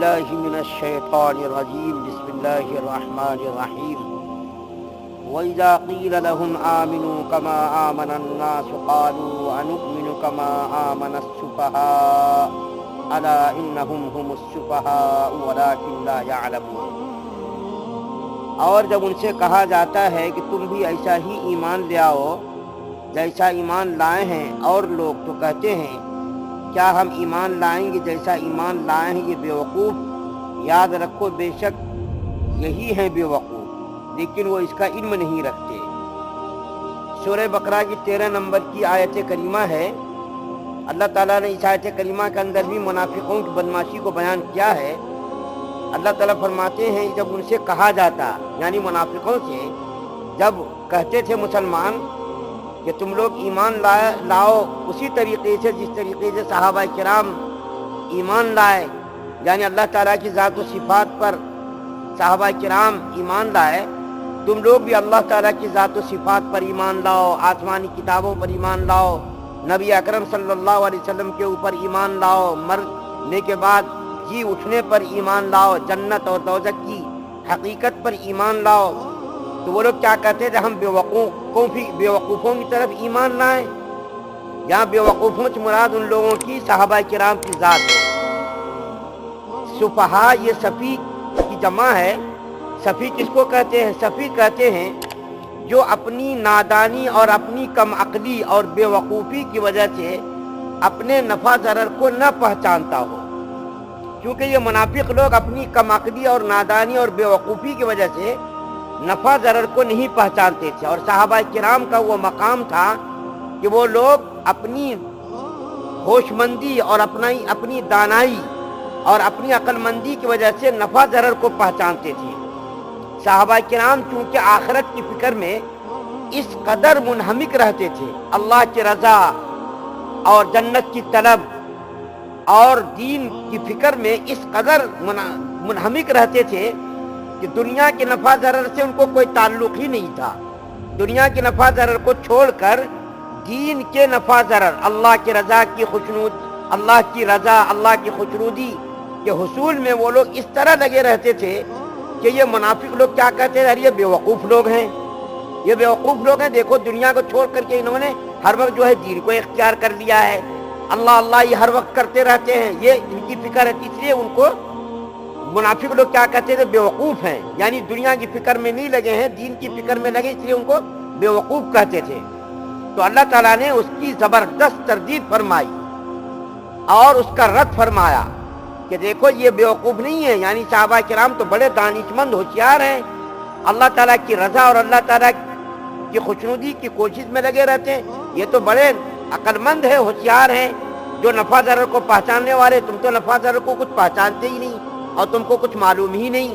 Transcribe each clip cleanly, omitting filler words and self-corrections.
باللہ من الشیطان الرجیم بسم اللہ الرحمن الرحیم وَإِذَا قِيلَ لَهُمْ آمِنُوا كَمَا آمَنَ النَّاسُ قَالُوا أَنُؤْمِنُ كَمَا آمَنَ السُّفَهَاءُ أَلَا إِنَّهُمْ هُمُ السُّفَهَاءُ وَلَكِنْ لَا يَعْلَمُونَ۔ اور جب ان سے کہا جاتا ہے کہ تم بھی ایسا ہی ایمان لے آؤ جیسا ایمان لائے ہیں اور لوگ، تو کہتے ہیں کیا ہم ایمان لائیں گے جیسا ایمان لائے ہیں یہ بیوقوف؟ یاد رکھو بے شک یہی ہیں بیوقوف، لیکن وہ اس کا علم نہیں رکھتے۔ سورہ بقرہ کی 13 نمبر کی آیت کریمہ ہے۔ اللہ تعالیٰ نے اس آیت کریمہ کے اندر بھی منافقوں کی بدماشی کو بیان کیا ہے۔ اللہ تعالیٰ فرماتے ہیں جب ان سے کہا جاتا، یعنی منافقوں سے جب کہتے تھے مسلمان کہ تم لوگ ایمان لاؤ اسی طریقے سے جس طریقے سے صحابہ کرام ایمان لائے، یعنی اللہ تعالیٰ کی ذات و صفات پر صحابہ کرام ایمان لائے، تم لوگ بھی اللہ تعالیٰ کی ذات و صفات پر ایمان لاؤ، آسمانی کتابوں پر ایمان لاؤ، نبی اکرم صلی اللہ علیہ وسلم کے اوپر ایمان لاؤ، مرنے کے بعد جی اٹھنے پر ایمان لاؤ، جنت اور دوزخ کی حقیقت پر ایمان لاؤ۔ تو وہ لوگ کیا کہتے تھے؟ ہم بیوقوفوں کی طرف ایمان لائیں۔ یہاں بیوقوفوں سے مراد ان لوگوں کی صحابہ کرام کی ذات ہے۔ سفہا یہ سفی کی جمع ہے۔ سفی کس کو کہتے ہیں؟ سفی کہتے ہیں جو اپنی نادانی اور اپنی کم عقلی اور بے وقوفی کی وجہ سے اپنے نفع ضرر کو نہ پہچانتا ہو، کیونکہ یہ منافق لوگ اپنی کم عقلی اور نادانی اور بے وقوفی کی وجہ سے نفع ضرر کو نہیں پہچانتے تھے، اور صحابہ کرام کا وہ مقام تھا کہ وہ لوگ اپنی ہوش مندی اور اپنی دانائی اور اپنی عقل مندی کی وجہ سے نفع ضرر کو پہچانتے تھے۔ صحابہ کرام چونکہ آخرت کی فکر میں اس قدر منہمک رہتے تھے، اللہ کی رضا اور جنت کی طلب اور دین کی فکر میں اس قدر منہمک رہتے تھے کہ دنیا کے نفع ضرر سے ان کو کوئی تعلق ہی نہیں تھا۔ دنیا کے نفع ضرر کو چھوڑ کر دین کے نفع ضرر، اللہ کی رضا کی خوشنودی کے حصول میں وہ لوگ اس طرح لگے رہتے تھے کہ یہ منافق لوگ کیا کہتے ہیں؟ یہ بیوقوف لوگ ہیں، یہ بیوقوف لوگ ہیں، دیکھو دنیا کو چھوڑ کر کے انہوں نے ہر وقت جو ہے دین کو اختیار کر لیا ہے، اللہ اللہ یہ ہر وقت کرتے رہتے ہیں، یہ ان کی فکر ہے، اس لیے ان کو منافق لوگ کیا کہتے تھے؟ بیوقوف ہیں، یعنی دنیا کی فکر میں نہیں لگے ہیں، دین کی فکر میں لگے، اس لیے ان کو بیوقوف کہتے تھے۔ تو اللہ تعالیٰ نے اس کی زبردست تردید فرمائی اور اس کا رد فرمایا کہ دیکھو یہ بیوقوف نہیں ہے، یعنی صحابہ کرام تو بڑے دانشمند ہوشیار ہیں، اللہ تعالیٰ کی رضا اور اللہ تعالیٰ کی خوشنودی کی کوشش میں لگے رہتے ہیں، یہ تو بڑے عقل مند ہیں، ہوشیار ہیں، جو نفع ضرر کو پہچاننے والے۔ تم تو نفع ضرر کو کچھ پہچانتے ہی نہیں اور تم کو کچھ معلوم ہی نہیں،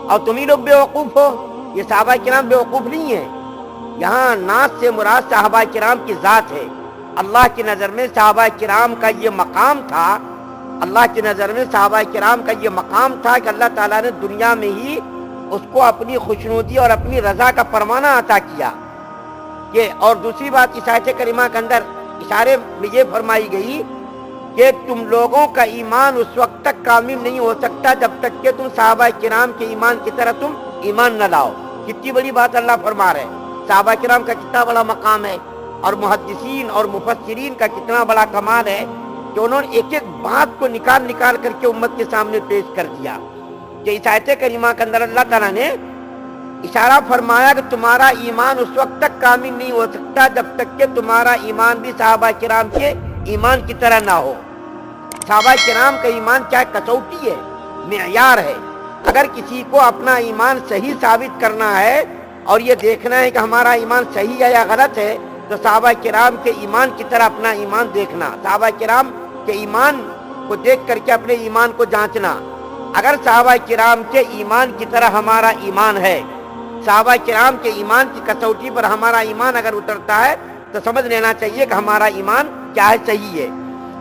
اور تم ہی لوگ بیوقوف ہو۔ یہ صحابہ کرام بیوقوف نہیں ہیں، یہاں ناس سے مراد صحابہ کرام کی ذات ہے۔ اللہ کی نظر میں صحابہ کرام کا یہ مقام تھا، اللہ کی نظر میں صحابہ کرام کا یہ مقام تھا کہ اللہ تعالیٰ نے دنیا میں ہی اس کو اپنی خوشنودی اور اپنی رضا کا پروانہ عطا کیا کہ، اور دوسری بات اس آیت کریمہ کے اندر اشارے میں یہ فرمائی گئی کہ تم لوگوں کا ایمان اس وقت تک کامل نہیں ہو سکتا جب تک کہ تم صحابہ کرام کے ایمان کی طرح تم ایمان نہ لاؤ۔ کتنی بڑی بات اللہ فرما رہے ہیں، صحابہ کرام کا کتنا بڑا مقام ہے، اور محدثین اور مفسرین کا کتنا بڑا کمال ہے کہ انہوں نے ایک ایک بات کو نکال کر کے امت کے سامنے پیش کر دیا کہ اس آیت کریمہ کے اندر اللہ تعالیٰ نے اشارہ فرمایا کہ تمہارا ایمان اس وقت تک کامل نہیں ہو سکتا جب تک کہ تمہارا ایمان بھی صحابہ کرام کے ایمان کی طرح نہ ہو۔ صحابہ کرام کا ایمان کیا کسوٹی ہے، معیار ہے۔ اگر کسی کو اپنا ایمان صحیح ثابت کرنا ہے اور یہ دیکھنا ہے کہ ہمارا ایمان صحیح ہے یا غلط ہے، تو صحابہ کرام کے ایمان کی طرح اپنا ایمان دیکھنا، صحابہ کرام کے ایمان کو دیکھ کر کے اپنے ایمان کو جانچنا۔ اگر صحابہ کرام کے ایمان کی طرح ہمارا ایمان ہے، صحابہ کرام کے ایمان کی کسوٹی پر ہمارا ایمان اگر اترتا ہے تو سمجھ لینا چاہیے کہ ہمارا ایمان کیا ہے، صحیح ہے۔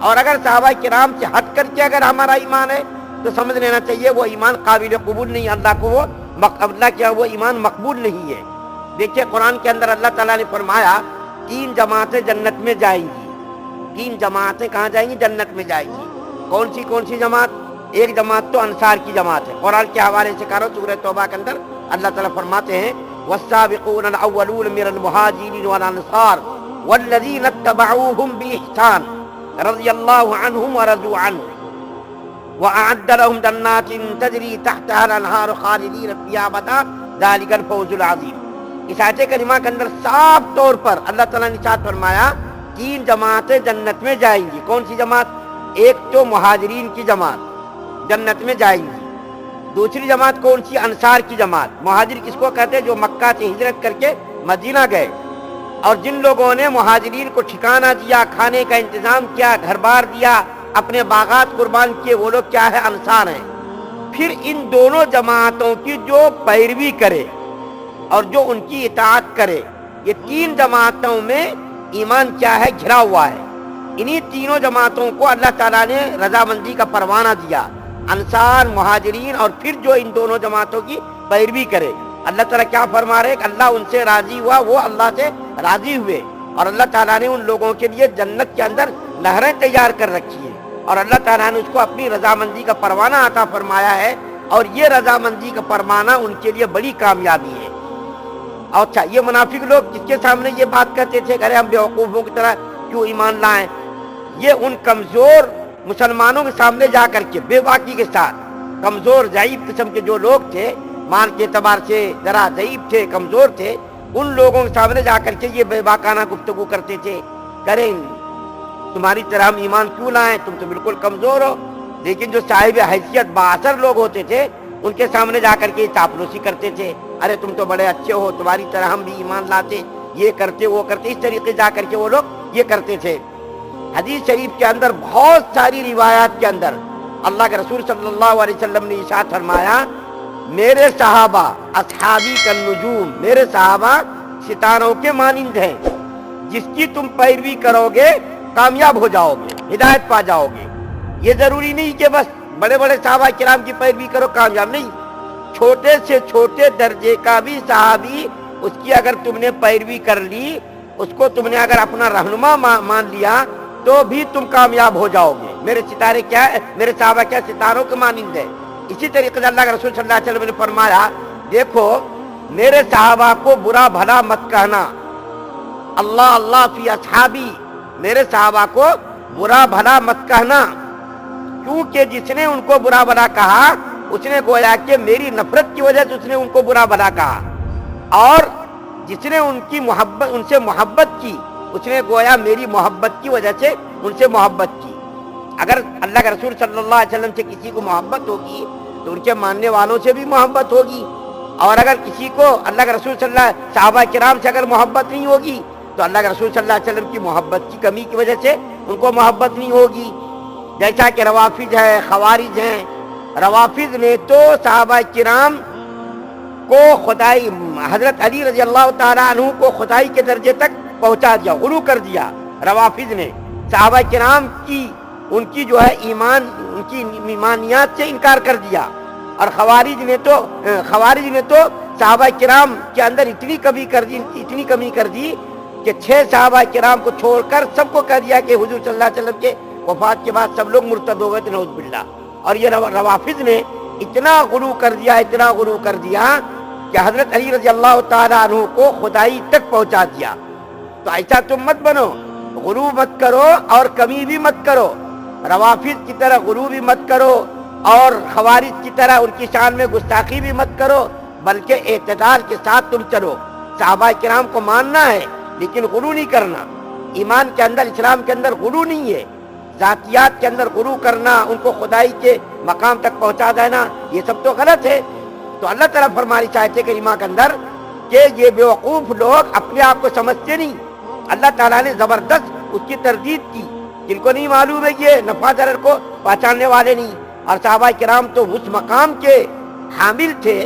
اور اگر صحابہ کرام سے ہٹ کر کے اگر ہمارا ایمان ہے تو سمجھ لینا چاہیے وہ ایمان قابل قبول نہیں، اللہ کیا وہ ایمان مقبول نہیں ہے۔ دیکھیے قرآن کے اندر اللہ تعالیٰ نے فرمایا 3 جماعتیں جنت میں جائیں گی، 3 جماعتیں کہاں جائیں گی؟ جنت میں جائیں گی۔ کون سی جماعت؟ ایک جماعت تو انصار کی جماعت ہے. قرآن کے حوالے سے کہہ رہا ہوں سورہ توبہ کے اندر اللہ تعالیٰ فرماتے ہیں والسابقون الاولون من المہاجرین والانصار والذین اتبعوهم بإحسان رضی اللہ عنہم ورضوا عنہ وأعد لهم جنات تجری تحتها الانہار خالدین فیہا ابدا ذلک الفوز العظیم. اس آیت کریمہ کے اندر صاف طور پر اللہ تعالیٰ نے ارشاد فرمایا 3 جماعتیں جنت میں جائیں گی. کون سی جماعت؟ ایک تو مہاجرین کی جماعت جنت میں جائیں گی. دوسری جماعت کون سی؟ انصار کی جماعت. مہاجر کس کو کہتے ہیں؟ جو مکہ سے ہجرت کر کے مدینہ گئے اور جن لوگوں نے مہاجرین کو ٹھکانہ دیا، کھانے کا انتظام کیا، گھر بار دیا، اپنے باغات قربان کیے، وہ لوگ کیا ہے؟ انصار ہیں. پھر ان دونوں جماعتوں کی جو پیروی کرے اور جو ان کی اطاعت کرے، یہ 3 جماعتوں میں ایمان کیا ہے؟ گھرا ہوا ہے. انہی تینوں جماعتوں کو اللہ تعالیٰ نے رضامندی کا پروانہ دیا، انصار، مہاجرین، اور پھر جو ان دونوں جماعتوں کی پیروی کرے. اللہ تعالیٰ کیا فرما رہے کہ اللہ ان سے راضی ہوا، وہ اللہ سے راضی ہوئے، اور اللہ تعالیٰ نے ان لوگوں کے لیے جنت کے اندر نہریں تیار کر رکھی ہیں، اور اللہ تعالیٰ نے اس کو اپنی رضامندی کا پروانہ عطا فرمایا ہے، اور یہ رضامندی کا پروانہ ان کے لیے بڑی کامیابی ہے. اور اچھا، یہ منافق لوگ جس کے سامنے یہ بات کہتے تھے کہ ارے ہم بیوقوفوں کی طرح کیوں ایمان لائیں، یہ ان کمزور مسلمانوں کے سامنے جا کر کے بے باکی کے ساتھ، کمزور ضعیف قسم کے جو لوگ تھے، مان کے اعتبار سے ذرا ضعیف تھے، کمزور تھے، ان لوگوں کے سامنے جا کر کے یہ بے باکانہ گفتگو کرتے تھے. کریں تمہاری طرح ہم ایمان کیوں لائیں، تم تو بالکل کمزور ہو. لیکن جو صاحب حیثیت بااثر لوگ ہوتے تھے ان کے سامنے جا کر کے چاپلوسی کرتے تھے، ارے تم تو بڑے اچھے ہو، تمہاری طرح ہم بھی ایمان لاتے، یہ کرتے وہ کرتے. اس طریقے جا کر کے وہ لوگ یہ کرتے تھے. حدیث شریف کے اندر بہت ساری روایات کے اندر اللہ کے رسول صلی اللہ علیہ وسلم نے ارشاد فرمایا میرے صحابہ اصحابی کالنجوم، میرے صحابہ ستاروں کے مانند ہیں، جس کی تم پیروی کرو گے کامیاب ہو جاؤ گے، ہدایت پا جاؤ گے. یہ ضروری نہیں کہ بس بڑے بڑے صحابہ کرام کی پیروی کرو کامیاب، نہیں، چھوٹے سے چھوٹے درجے کا بھی صحابی، اس کی اگر تم نے پیروی کر لی، اس کو تم نے اگر اپنا رہنما مان لیا تو بھی تم کامیاب ہو جاؤ گے. میرے ستارے کیا ہے؟ میرے صحابہ کیا ستاروں کے مانند ہے. اسی طریقے سے اللہ کے رسول صلی اللہ علیہ وسلم نے فرمایا دیکھو میرے صحابہ کو برا بھلا مت کہنا، اللہ اللہ فی اصحابی، میرے صحابہ کو برا بھلا مت کہنا، کیونکہ جس نے ان کو برا بھلا کہا اس نے گویا کہ میری نفرت کی وجہ سے اس نے ان کو برا بھلا کہا، اور جس نے ان سے محبت کی اس نے گویا میری محبت کی وجہ سے ان سے محبت کی. اگر اللہ کے رسول صلی اللہ علیہ وسلم سے کسی کو محبت ہوگی تو ان کے ماننے والوں سے بھی محبت ہوگی، اور اگر کسی کو اللہ کے رسول صلی اللہ علیہ وسلم صحابہ کرام سے اگر محبت نہیں ہوگی تو اللہ کے رسول صلی اللہ علیہ وسلم کی محبت کی کمی کی وجہ سے ان کو محبت نہیں ہوگی. جیسا کہ روافض ہے، خوارج ہیں. روافض نے تو صحابہ کرام کو خدائی، حضرت علی رضی اللہ تعالیٰ عنہ کو خدائی کے درجے تک پہنچا دیا، غلو کر دیا. روافض نے صحابہ کرام کی ان کی جو ہے ایمان، ان کی ایمانیات سے انکار کر دیا، اور خوارج نے تو صحابہ کرام کے اندر اتنی کمی کر دی کہ 6 صحابہ کرام کو چھوڑ کر سب کو کہہ دیا کہ حضور صلی اللہ علیہ وسلم کے وفات کے بعد سب لوگ مرتد ہو گئے تھے، نعوذ باللہ. اور یہ روافض نے اتنا غلو کر دیا کہ حضرت علی رضی اللہ تعالیٰ عنہ کو خدائی تک پہنچا دیا. تو ایسا تم مت بنو، غلو مت کرو اور کمی بھی مت کرو. روافض کی طرح غلو بھی مت کرو اور خوارج کی طرح ان کی شان میں گستاخی بھی مت کرو، بلکہ اعتدال کے ساتھ تم چلو. صحابہ کرام کو ماننا ہے لیکن غلو نہیں کرنا. ایمان کے اندر، اسلام کے اندر غلو نہیں ہے. ذاتیات کے اندر غلو کرنا، ان کو خدائی کے مقام تک پہنچا دینا، یہ سب تو غلط ہے. تو اللہ تعالیٰ فرمانی چاہتے کہ ایمان کے اندر کہ یہ بیوقوف لوگ اپنے آپ کو سمجھتے نہیں. اللہ تعالیٰ نے زبردست اس کی تردید کی. جن کو نہیں معلوم ہے یہ نفع ضرر کو پہچاننے والے نہیں، اور صحابہ کرام تو اس مقام کے حامل تھے.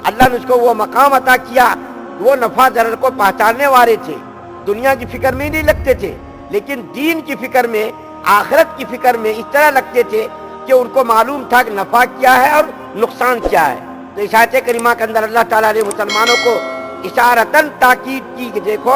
اللہ نے اس کو وہ مقام عطا کیا، وہ نفع ضرر کو پہچاننے والے تھے. دنیا کی فکر میں نہیں لگتے تھے، لیکن دین کی فکر میں، آخرت کی فکر میں اس طرح لگتے تھے کہ ان کو معلوم تھا کہ نفع کیا ہے اور نقصان کیا ہے. تو اس آیت کریمہ کے اندر اللہ تعالیٰ نے مسلمانوں کو اشارتاً تاکید کی کہ دیکھو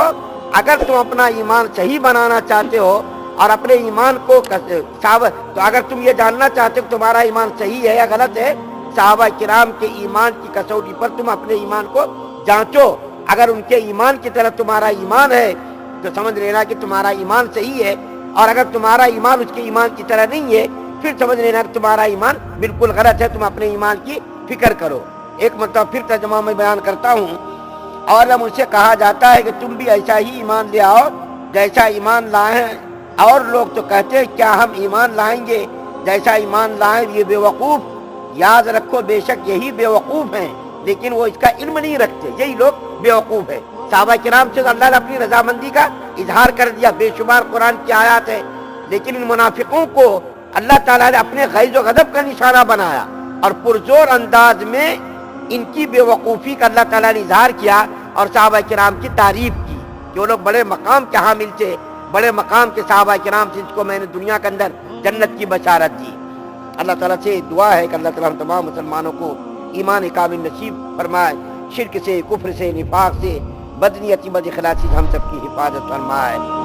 اگر تم اپنا ایمان صحیح بنانا چاہتے ہو اور اپنے ایمان کو تو اگر تم یہ جاننا چاہتے ہو تمہارا ایمان صحیح ہے یا غلط ہے، صحابہ کرام کے ایمان کی کسوٹی پر تم اپنے ایمان کو جانچو. اگر ان کے ایمان کی طرح تمہارا ایمان ہے تو سمجھ لینا کہ تمہارا ایمان صحیح ہے، اور اگر تمہارا ایمان اس کے ایمان کی طرح نہیں ہے پھر سمجھ لینا کہ تمہارا ایمان بالکل غلط ہے. تم اپنے ایمان کی فکر کرو. ایک مرتبہ پھر ترجمہ میں بیان کرتا ہوں. اور جب مجھ سے کہا جاتا ہے کہ تم بھی ایسا ہی ایمان لے آؤ جیسا ایمان لائے ہیں، اور لوگ تو کہتے ہیں کیا ہم ایمان لائیں گے جیسا ایمان لائیں یہ بیوقوف. یاد رکھو بے شک یہی بیوقوف ہیں لیکن وہ اس کا علم نہیں رکھتے، یہی لوگ بیوقوف ہیں. صحابہ کرام سے اللہ نے اپنی رضامندی کا اظہار کر دیا، بے شمار قرآن کی آیات ہے، لیکن ان منافقوں کو اللہ تعالیٰ نے اپنے غیظ و غضب کا نشانہ بنایا اور پرزور انداز میں ان کی بے وقوفی کا اللہ تعالیٰ نے اظہار کیا اور صحابہ کرام کی تعریف کی. جو لوگ بڑے مقام کے حامل تھے، بڑے مقام کے صحابہ کرام سے، جس کو میں نے دنیا کے اندر جنت کی بشارت دی. اللہ تعالیٰ سے دعا ہے کہ اللہ تعالیٰ ہم تمام مسلمانوں کو ایمان کامل نصیب فرمائے، شرک سے، کفر سے، نفاق سے، بدنیتی، بد اخلاقی سے ہم سب کی حفاظت فرمائے.